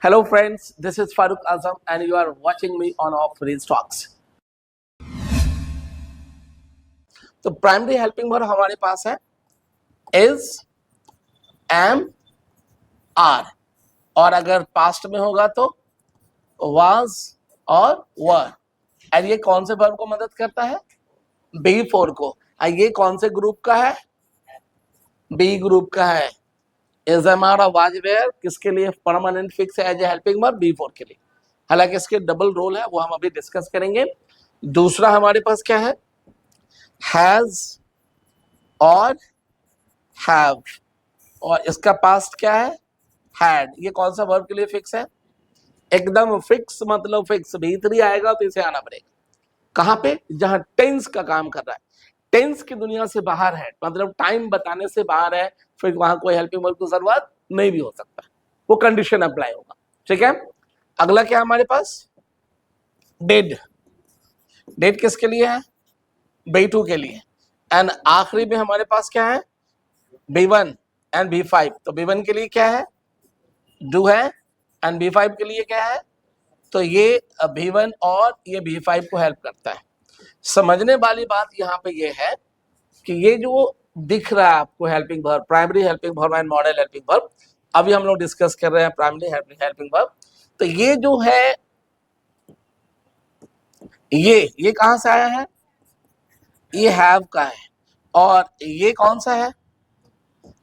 Hello friends, this is Farooq Azam and you are watching me on Off Reels Talks. तो primary helping verb हमारे पास है is, am, are, और अगर past में होगा तो वाज और वर। और ये कौन से वर्ब को मदद करता है? बी फोर को। और ये कौन से ग्रुप का है? बी ग्रुप का है। इज, एम, आर और वाज वेयर किसके लिए परमानेंट फिक्स है as a helping verb? B four के लिए। हालांकि इसके डबल रोल है, वो हम अभी डिस्कस करेंगे। दूसरा हमारे पास क्या है? हैज और हैव, और इसका पास्ट क्या है? हैड। ये कौन सा वर्ब के लिए फिक्स है? एकदम फिक्स, मतलब फिक्स भीतरी आएगा तो इसे आना पड़ेगा। कहां पे? जहां टेंस का काम कर रहा है। टेंस की दुनिया से बाहर है, मतलब टाइम बताने से बाहर है, फिर वहां कोई हेल्पिंग वर्ब की जरूरत नहीं भी हो सकता, वो कंडीशन अप्लाई होगा। ठीक है। अगला क्या हमारे पास? डेड। डेड किसके लिए है? B2 के लिए। एंड आखिरी में हमारे पास क्या है? B1 and B5। तो B1 के लिए क्या है? डू है, एंड B5 के लिए क्या है? तो ये B1 और ये B5 को हेल्प करता है। समझने वाली बात यहाँ पे ये है कि ये जो दिख रहा है आपको helping verb, primary helping verb and model helping verb, अभी हम लोग डिस्कस कर रहे हैं प्राइमरी हेल्पिंग वर्ब। तो ये जो है ये कहां से आया है? ये हैव का है। और ये कौन सा है?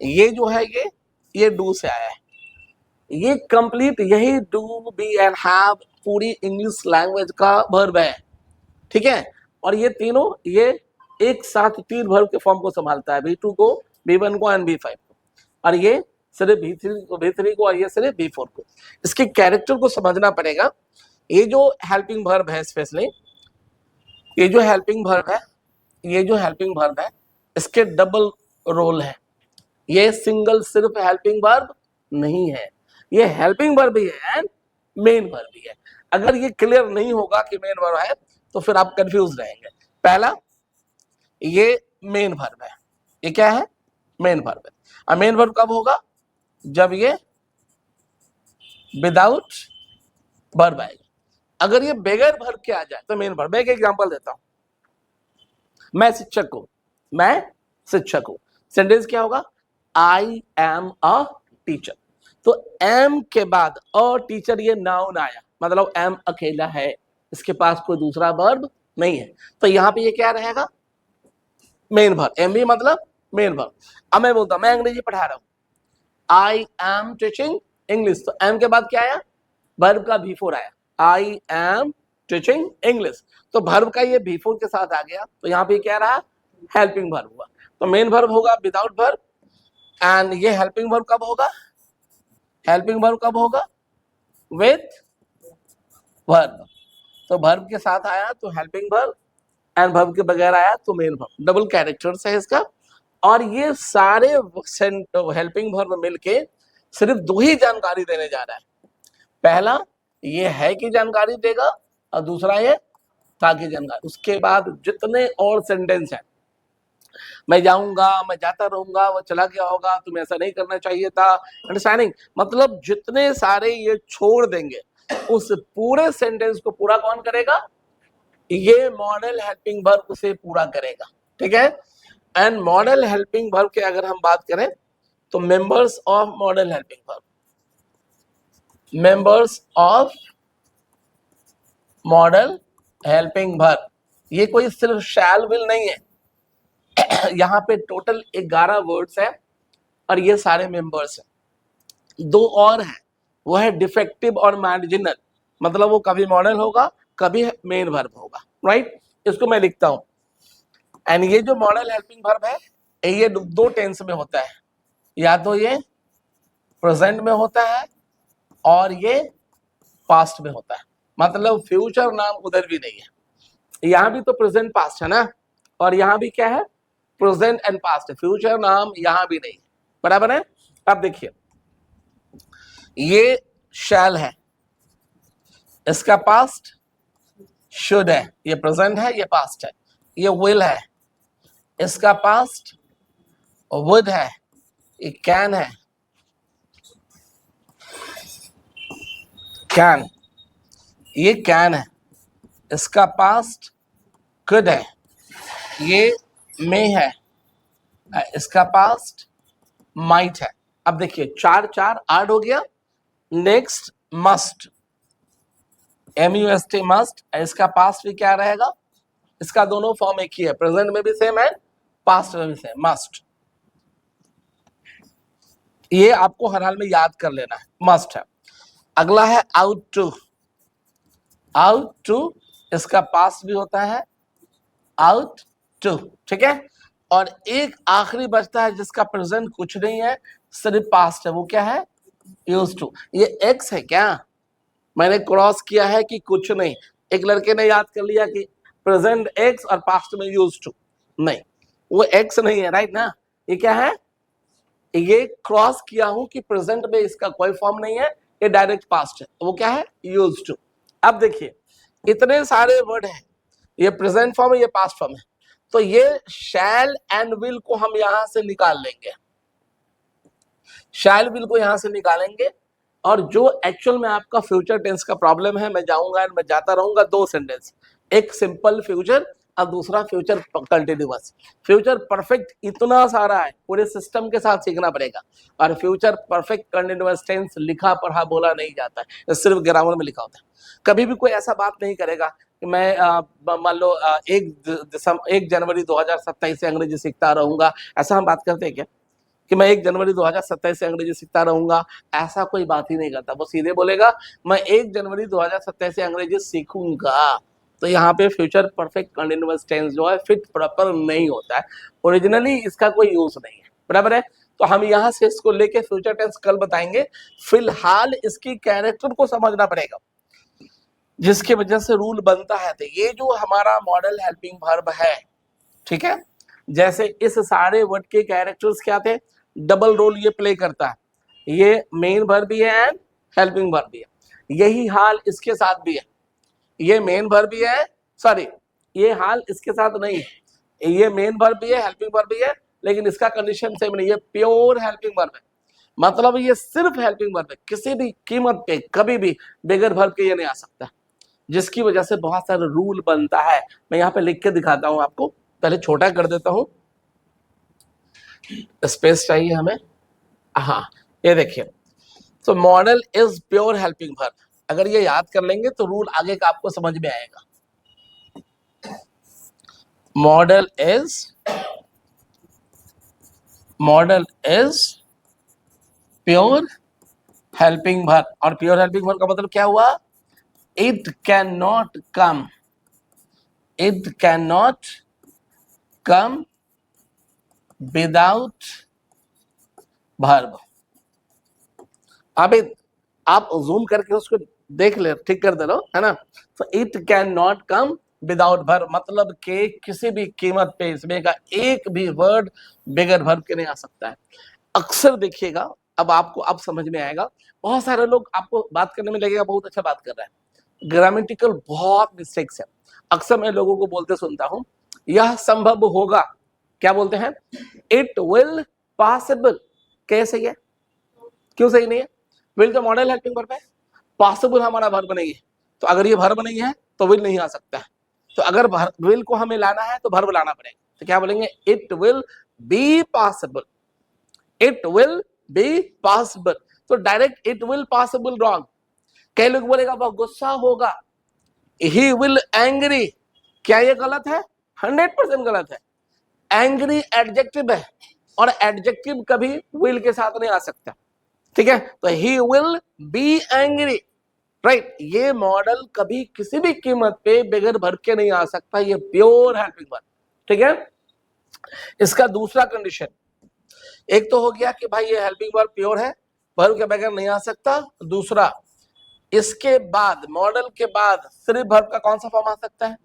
ये जो है ये डू से आया है। ये कंप्लीट यही डू, बी एंड हैव पूरी इंग्लिश लैंग्वेज का वर्ब है। ठीक है। और ये तीनों ये एक साथ तीन वर्ब के फॉर्म को संभालता है, B2 को, B1 को एंड B5 को, और ये सिर्फ B3 को और ये सिर्फ B4 को। इसके कैरेक्टर को समझना पड़ेगा। ये जो हेल्पिंग वर्ब है, स्पेशली ये जो हेल्पिंग वर्ब है इसके डबल रोल है। ये सिंगल सिर्फ हेल्पिंग वर्ब नहीं है, ये हेल्पिंग वर्ब भी है एंड मेन वर्ब भी है। अगर ये क्लियर नहीं होगा कि मेन वर्ब है तो फिर आप कंफ्यूज रहेंगे। पहला, ये मेन वर्ब है। ये क्या है? मेन वर्ब है। और मेन वर्ब कब होगा? जब ये विदाउट वर्ब आएगा। अगर ये बगैर वर्ब के आ जाए तो मेन वर्ब। मैं एक एग्जांपल देता हूं। मैं शिक्षक हूं। सेंटेंस क्या होगा? I am a teacher. तो एम के बाद अ टीचर, ये नाउन आया, मतलब एम अकेला है, इसके पास कोई दूसरा वर्ब नहीं है। तो यहां पे ये क्या रहेगा? Main verb. एम भी मतलब मेन वर्ब। अब मैं बोलता हूं मैं अंग्रेजी पढ़ा रहा हूं, आई एम टीचिंग इंग्लिश। तो एम के बाद क्या आया? वर्ब का B4 आया, आई एम टीचिंग इंग्लिश। तो वर्ब का ये B4 के साथ आ गया, तो यहाँ पे क्या रहा? हेल्पिंग वर्ब हुआ। तो मेन वर्ब होगा विदाउट वर्ब, एंड ये हेल्पिंग वर्ब कब होगा? With verb. तो वर्ब के साथ आया तो हेल्पिंग वर्ब, एंड वर्ब के बगैर आया तो मेन वर्ब। डबल कैरेक्टर्स है इसका। और ये सारे हेल्पिंग वर्ब मिलके सिर्फ दो ही जानकारी देने जा रहा है। पहला ये है कि जानकारी देगा, और दूसरा ये था कि जानकारी। उसके बाद जितने और सेंटेंस हैं, मैं जाऊंगा, मैं जाता रहूंगा, वो चला गया होगा, तुम्हें ऐसा नहीं करना चाहिए था, अंडरस्टैंडिंग, मतलब जितने सारे ये छोड़ देंगे, उस पूरे सेंटेंस को पूरा कौन करेगा? ये मॉडल हेल्पिंग वर्ब उसे पूरा करेगा। ठीक है। एंड मॉडल हेल्पिंग वर्ब के अगर हम बात करें तो members of model helping verb, members of model helping verb, ये कोई सिर्फ शैल विल नहीं है। यहाँ पे टोटल 11 वर्ड्स है और ये सारे मेंबर्स हैं। दो और हैं, वो है डिफेक्टिव और मार्जिनल, मतलब वो कभी मॉडल होगा, कभी मेन वर्ब होगा। राइट। इसको मैं लिखता हूं। एंड ये जो मॉडल हेल्पिंग वर्ब है ये दो टेंस में होता है, या तो ये प्रेजेंट में होता है और ये पास्ट में होता है। मतलब फ्यूचर नाम उधर भी नहीं है, यहां भी तो प्रेजेंट पास्ट है ना, और यहां भी क्या है? प्रेजेंट एंड पास्ट है, फ्यूचर नाम यहां भी नहीं है। बराबर है। अब देखिए, ये शैल है, इसका पास्ट शुड है, ये प्रेजेंट है, ये पास्ट है। ये विल है, इसका पास्ट वुड है, ये कैन है, कैन, ये कैन है, इसका पास्ट कुड है, ये मे है, इसका पास्ट माइट है। अब देखिए 4 4 ऐड हो गया। नेक्स्ट मस्ट, MUST मस्ट, इसका पास्ट भी क्या रहेगा, इसका दोनों फॉर्म एक ही है, प्रेजेंट में भी सेम है, पास्ट में भी सेम, मस्ट। ये आपको हर हाल में याद कर लेना है, मस्ट है। अगला है आउट टू, आउट टू इसका पास्ट भी होता है आउट टू, ठीक है। और एक आखिरी बचता है जिसका प्रेजेंट कुछ नहीं है, सिर्फ पास्ट है, वो क्या है, यूज टू। ये एक्स है क्या, मैंने क्रॉस किया है कि कुछ नहीं। एक लड़के ने याद कर लिया कि प्रेजेंट एक्स और पास्ट में यूज टू, नहीं वो एक्स नहीं है, राइट ना। ये क्या है, ये क्रॉस किया हूं कि प्रेजेंट में इसका कोई फॉर्म नहीं है, ये डायरेक्ट पास्ट है, वो क्या है, यूज टू। अब देखिए इतने सारे वर्ड हैं, ये प्रेजेंट फॉर्म है, ये पास्ट फॉर्म है, तो ये शैल एंड विल को हम यहां से निकाल लेंगे, शैल विल को यहां से निकालेंगे। और जो एक्चुअल में आपका फ्यूचर टेंस का प्रॉब्लम है, मैं जाऊंगा एंड मैं जाता रहूंगा, 2 सेंटेंस, एक सिंपल फ्यूचर और दूसरा फ्यूचर कंटिन्यूअस। फ्यूचर परफेक्ट इतना सारा है, पूरे सिस्टम के साथ सीखना पड़ेगा। और फ्यूचर परफेक्ट कंटिन्यूअस टेंस लिखा पढ़ा बोला नहीं जाता है, सिर्फ ग्रामर में लिखा होता है। कभी भी कोई ऐसा बात नहीं करेगा कि मैं मान लो 1 जनवरी 2027 से अंग्रेजी सीखता रहूंगा, ऐसा हम बात करते हैं क्या कि मैं 1 जनवरी 2027 से अंग्रेजी सीखता रहूंगा, ऐसा कोई बात ही नहीं करता। वो सीधे बोलेगा मैं 1 जनवरी 2027 से अंग्रेजी सीखूंगा। तो यहाँ पे फ्यूचर परफेक्ट कंटिन्यूअस टेंस जो है फिट प्रॉपर नहीं होता है, ओरिजिनली इसका कोई यूज नहीं है, बराबर है। तो हम यहाँ से इसको लेके फ्यूचर टेंस कल बताएंगे, फिलहाल इसकी कैरेक्टर को समझना पड़ेगा जिसकी वजह से रूल बनता है। तो ये जो हमारा मॉडल हेल्पिंग वर्ब है, ठीक है, जैसे इस सारे वर्ड के कैरेक्टर्स क्या थे, डबल रोल ये प्ले करता है, ये मेन वर्ब भी है एंड हेल्पिंग वर्ब भी है। यही हाल इसके साथ भी है, ये मेन वर्ब भी है, सॉरी ये हाल इसके साथ नहीं है, ये मेन वर्ब भी है हेल्पिंग वर्ब भी है, लेकिन इसका कंडीशन सेम नहीं, ये प्योर हेल्पिंग वर्ब है। मतलब ये सिर्फ हेल्पिंग वर्ब है, किसी भी कीमत पे कभी भी बगैर वर्ब के ये नहीं आ सकता, जिसकी वजह से बहुत सारे रूल बनता है। मैं यहाँ पे लिख के दिखाता हूं आपको, पहले छोटा कर देता हूं, स्पेस चाहिए हमें। हाँ ये देखिए, तो model is pure helping verb, अगर ये याद कर लेंगे तो रूल आगे का आपको समझ में आएगा। Model is pure helping verb, और प्योर हेल्पिंग वर्ब का मतलब क्या हुआ, it can not come without verb. अभी आप जूम करके उसको देख ले, ठीक कर दे लो, है ना। तो it can not come without verb, मतलब के किसी भी कीमत पे इसमें का एक भी वर्ड बगैर वर्ब के नहीं आ सकता है। अक्सर देखिएगा, अब आपको अब समझ में आएगा, बहुत सारे लोग आपको बात करने में लगेगा बहुत अच्छा बात कर रहा है, ग्रामेटिकल बहुत मिस्टेक्स है। अक्सर मैं लोगों को बोलते सुनता हूं, यह संभव होगा, क्या बोलते हैं, इट विल पॉसिबल। कैसे है, क्यों सही नहीं है, विल तो मॉडल हेल्पिंग वर्ब है, पॉसिबल हमारा वर्ब नहीं है, तो अगर ये वर्ब नहीं है तो विल नहीं आ सकता है। तो अगर विल को हमें लाना है तो वर्ब लाना पड़ेगा, तो क्या बोलेंगे, it will be possible, it will be possible. तो direct it will possible wrong. कई लोग बोलेगा वह गुस्सा होगा, ही विल एंग्री, क्या ये गलत है, 100% गलत है। एंग्री एडजेक्टिव है, और एडजेक्टिव कभी विल के साथ नहीं आ सकता, ठीक है। तो he will be angry, right. ये मॉडल कभी किसी भी कीमत पे बगैर वर्ब के नहीं आ सकता, ये प्योर हेल्पिंग वर्ब, ठीक है। इसका दूसरा कंडीशन, एक तो हो गया कि भाई ये हेल्पिंग वर्ब प्योर है, वर्ब के बगैर नहीं आ सकता। दूसरा, इसके बाद मॉडल के बाद सिर्फ वर्ब का कौन सा फॉर्म आ सकता है,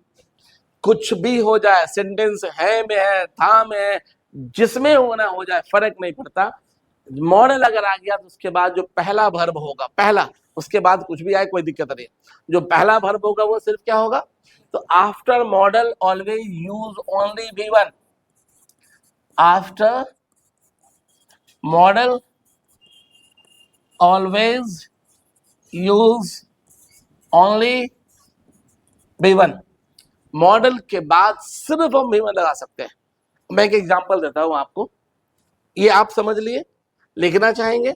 कुछ भी हो जाए, सेंटेंस है में है, था में है, जिसमें होना हो जाए, फर्क नहीं पड़ता। मॉडल अगर आ गया तो उसके बाद जो पहला वर्ब होगा, पहला, उसके बाद कुछ भी आए कोई दिक्कत नहीं, जो पहला वर्ब होगा वो सिर्फ क्या होगा, तो after model always use only V1, after model always use only V1, model के बाद सिर्फ हम V1 लगा सकते हैं। मैं एक एग्जांपल देता हूं आपको, ये आप समझ लिए, लिखना चाहेंगे